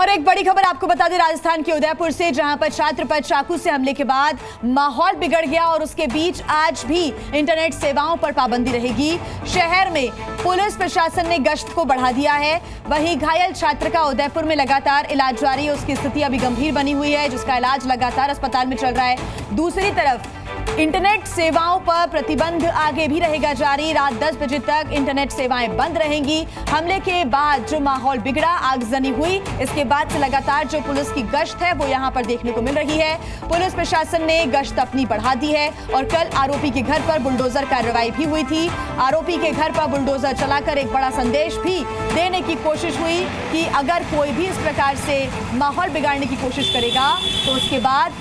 और एक बड़ी खबर आपको बता दें राजस्थान के उदयपुर से, जहां पर छात्र पर चाकू से हमले के बाद माहौल बिगड़ गया और उसके बीच आज भी इंटरनेट सेवाओं पर पाबंदी रहेगी। शहर में पुलिस प्रशासन ने गश्त को बढ़ा दिया है। वहीं घायल छात्र का उदयपुर में लगातार इलाज जारी है। उसकी स्थिति अभी गंभीर बनी हुई है, जिसका इलाज लगातार अस्पताल में चल रहा है। दूसरी तरफ इंटरनेट सेवाओं पर प्रतिबंध आगे भी रहेगा जारी। रात 10 बजे तक इंटरनेट सेवाएं बंद रहेंगी। हमले के बाद जो माहौल बिगड़ा, आगजनी हुई, इसके बाद से लगातार जो पुलिस की गश्त है वो यहां पर देखने को मिल रही है। पुलिस प्रशासन ने गश्त अपनी बढ़ा दी है और कल आरोपी के घर पर बुलडोजर कार्रवाई भी हुई थी। आरोपी के घर पर बुलडोजर चलाकर एक बड़ा संदेश भी देने की कोशिश हुई कि अगर कोई भी इस प्रकार से माहौल बिगाड़ने की कोशिश करेगा तो उसके बाद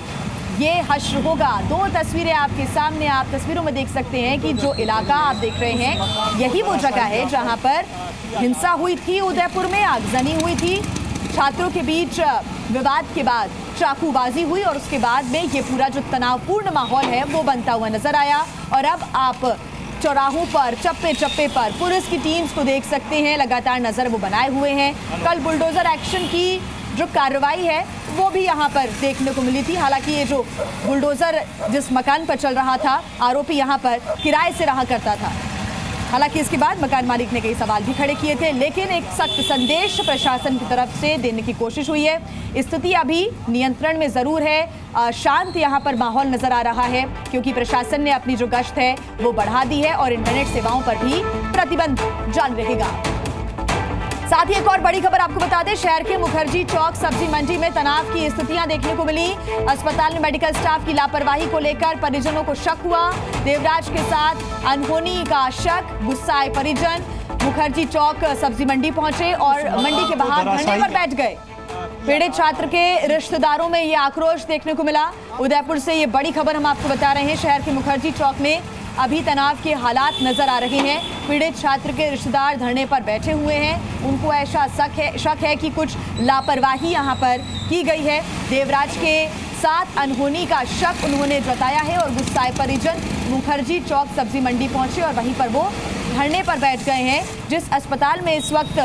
ये हश्र होगा। दो तस्वीरें आपके सामने, आप तस्वीरों में देख सकते हैं कि जो इलाका आप देख रहे हैं यही वो जगह है जहां पर हिंसा हुई थी। उदयपुर में आगजनी हुई थी, छात्रों के बीच विवाद के बाद चाकूबाजी हुई और उसके बाद में ये पूरा जो तनावपूर्ण माहौल है वो बनता हुआ नजर आया। और अब आप चौराहों पर, चप्पे चप्पे पर पुलिस की टीम्स को देख सकते हैं, लगातार नजर वो बनाए हुए हैं। कल बुलडोजर एक्शन की जो कार्रवाई है वो भी यहाँ पर देखने को मिली थी। हालांकि ये जो बुलडोजर जिस मकान पर चल रहा था, आरोपी यहाँ पर किराए से रहा करता था। हालांकि इसके बाद मकान मालिक ने कई सवाल भी खड़े किए थे, लेकिन एक सख्त संदेश प्रशासन की तरफ से देने की कोशिश हुई है। स्थिति अभी नियंत्रण में जरूर है, शांत यहाँ पर माहौल नजर आ रहा है क्योंकि प्रशासन ने अपनी जो गश्त है वो बढ़ा दी है और इंटरनेट सेवाओं पर भी प्रतिबंध जारी रहेगा। साथ ही एक और बड़ी खबर आपको बता दें, शहर के मुखर्जी चौक सब्जी मंडी में तनाव की स्थितियां देखने को मिली। अस्पताल में मेडिकल स्टाफ की लापरवाही को लेकर परिजनों को शक हुआ। देवराज के साथ अनहोनी का शक, गुस्साए परिजन मुखर्जी चौक सब्जी मंडी पहुंचे और मंडी के बाहर धरने पर बैठ गए। पीड़ित छात्र के रिश्तेदारों में ये आक्रोश देखने को मिला। उदयपुर से ये बड़ी खबर हम आपको बता रहे हैं। शहर के मुखर्जी चौक में अभी तनाव के हालात नजर आ रहे हैं। पीड़ित छात्र के रिश्तेदार धरने पर बैठे हुए हैं। उनको ऐसा शक है कि कुछ लापरवाही यहां पर की गई है। देवराज के साथ अनहोनी का शक उन्होंने जताया है और गुस्साए परिजन मुखर्जी चौक सब्जी मंडी पहुंचे और वहीं पर वो धरने पर बैठ गए हैं। जिस अस्पताल में इस वक्त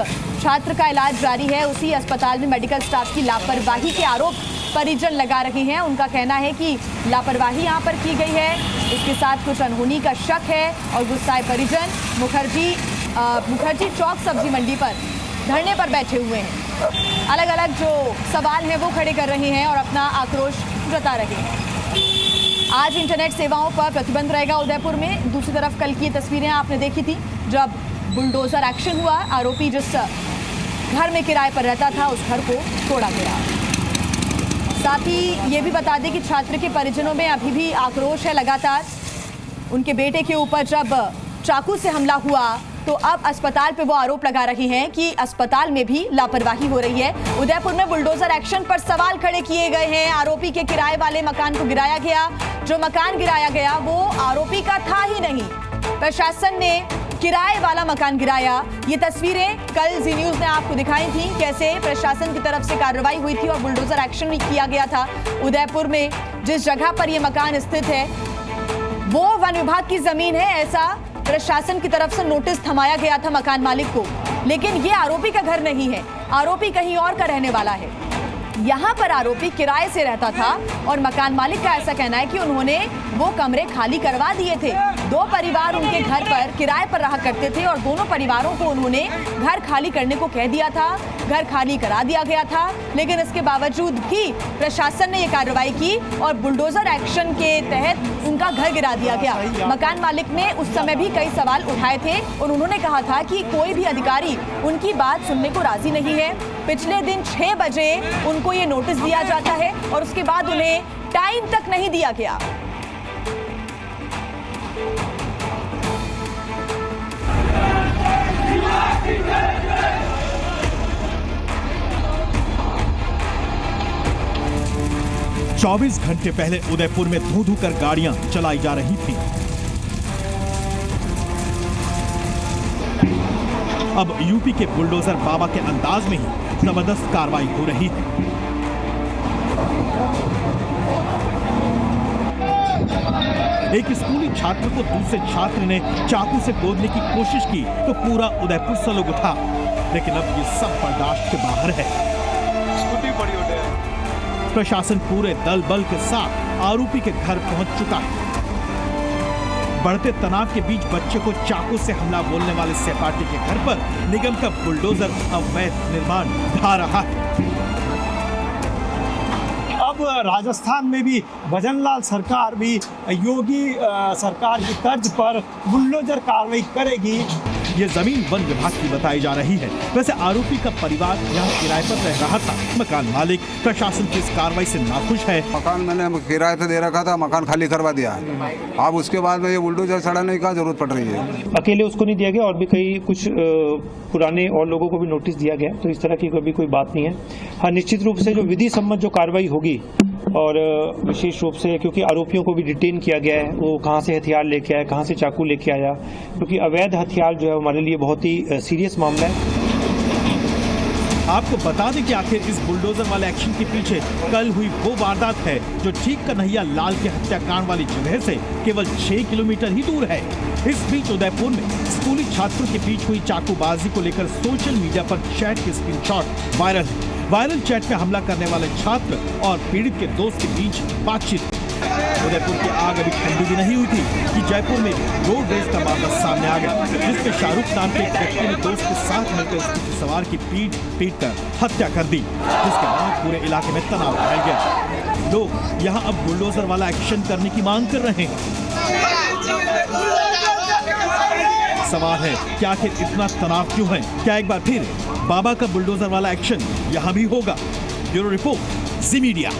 छात्र का इलाज जारी है, उसी अस्पताल में मेडिकल स्टाफ की लापरवाही के आरोप परिजन लगा रहे हैं। उनका कहना है कि लापरवाही यहाँ पर की गई है, इसके साथ कुछ अनहोनी का शक है और गुस्साए परिजन मुखर्जी चौक सब्जी मंडी पर धरने पर बैठे हुए हैं। अलग अलग जो सवाल हैं वो खड़े कर रहे हैं और अपना आक्रोश जता रहे हैं। आज इंटरनेट सेवाओं पर प्रतिबंध रहेगा उदयपुर में। दूसरी तरफ कल की तस्वीरें आपने देखी थी जब बुलडोजर एक्शन हुआ, आरोपी जिस घर में किराए पर रहता था उस घर को तोड़ा गया। साथ ही ये भी बता दें कि छात्र के परिजनों में अभी भी आक्रोश है लगातार। उनके बेटे के ऊपर जब चाकू से हमला हुआ तो अब अस्पताल पे वो आरोप लगा रहे हैं कि अस्पताल में भी लापरवाही हो रही है। उदयपुर में बुलडोजर एक्शन पर सवाल खड़े किए गए हैं। आरोपी के किराए वाले मकान को गिराया गया, जो मकान गिराया गया वो आरोपी का था ही नहीं, प्रशासन ने किराए वाला मकान गिराया। ये तस्वीरें कल जी न्यूज ने आपको दिखाई थी, कैसे प्रशासन की तरफ से कार्रवाई हुई थी और बुलडोजर एक्शन भी किया गया था। उदयपुर में जिस जगह पर यह मकान स्थित है वो वन विभाग की जमीन है, ऐसा प्रशासन की तरफ से नोटिस थमाया गया था मकान मालिक को। लेकिन ये आरोपी का घर नहीं है, आरोपी कहीं और का रहने वाला है। यहाँ पर आरोपी किराए से रहता था और मकान मालिक का ऐसा कहना है कि उन्होंने वो कमरे खाली करवा दिए थे। दो परिवार उनके घर पर किराए पर रहा करते थे और दोनों परिवारों को उन्होंने घर खाली करने को कह दिया था, घर खाली करा दिया गया था। लेकिन इसके बावजूद भी प्रशासन ने ये कार्रवाई की और बुलडोजर एक्शन के तहत उनका घर गिरा दिया गया। मकान मालिक ने उस समय भी कई सवाल उठाए थे और उन्होंने कहा था कि कोई भी अधिकारी उनकी बात सुनने को राजी नहीं है। पिछले दिन 6 बजे उनको ये नोटिस दिया जाता है और उसके बाद उन्हें टाइम तक नहीं दिया गया। चौबीस घंटे पहले उदयपुर में धू-धू कर गाड़ियां चलाई जा रही थीं। अब यूपी के बुलडोजर बाबा के अंदाज में ही जबरदस्त कार्रवाई हो रही है। एक स्कूली छात्र को दूसरे छात्र ने चाकू से गोदने की कोशिश की तो पूरा उदयपुर सलग उठा, लेकिन अब ये सब बर्दाश्त के बाहर है। प्रशासन पूरे दल बल के साथ आरोपी के घर पहुंच चुका है। बढ़ते तनाव के बीच बच्चे को चाकू से हमला बोलने वाले सहपाठी के घर पर निगम का बुलडोजर अवैध निर्माण ढा रहा है। अब राजस्थान में भी भजनलाल सरकार भी योगी सरकार की तर्ज पर बुलडोजर कार्रवाई करेगी। ये जमीन वन विभाग की बताई जा रही है। वैसे आरोपी का परिवार यहाँ किराए पर रह रहा था। मकान मालिक प्रशासन की इस कार्रवाई से नाखुश है। मकान मैंने किराए पे दे रखा था, मकान खाली करवा दिया। अब उसके बाद में ये बुलडोजर चढ़ाने की जरूरत पड़ रही है। अकेले उसको नहीं दिया गया और भी कई कुछ पुराने और लोगों को भी नोटिस दिया गया, तो इस तरह की कभी कोई बात नहीं है। हाँ, निश्चित रूप से जो विधि सम्मत जो कार्रवाई होगी और विशेष रूप से क्योंकि आरोपियों को भी डिटेन किया गया है, वो कहाँ से हथियार लेके आया, कहाँ से चाकू लेके आया, क्योंकि अवैध हथियार जो है हमारे लिए बहुत ही सीरियस मामला है। आपको बता दें कि आखिर इस बुलडोजर वाले एक्शन के पीछे कल हुई वो वारदात है जो ठीक कन्हैया लाल के हत्याकांड वाली जगह से केवल 6 किलोमीटर ही दूर है। इस बीच उदयपुर में स्कूली छात्रों के बीच हुई चाकूबाजी को लेकर सोशल मीडिया पर चैट के स्क्रीनशॉट वायरल है। वायरल चैट में हमला करने वाले छात्र और पीड़ित के दोस्त के बीच बातचीत। उदयपुर की आग अभी ठंडी भी नहीं हुई थी कि जयपुर में रोड रेस का मामला सामने आ गया, जिसमें शाहरुख नाम के एक व्यक्ति ने दोस्त के साथ मिलकर स्कूटी सवार की पीट कर हत्या कर दी, जिसके बाद पूरे इलाके में तनाव फैल गया। लोग यहाँ अब बुलडोजर वाला एक्शन करने की मांग कर रहे हैं। सवाल है कि आखिर इतना तनाव क्यों है? क्या एक बार फिर बाबा का बुलडोजर वाला एक्शन यहाँ भी होगा? ब्यूरो रिपोर्ट, जी मीडिया।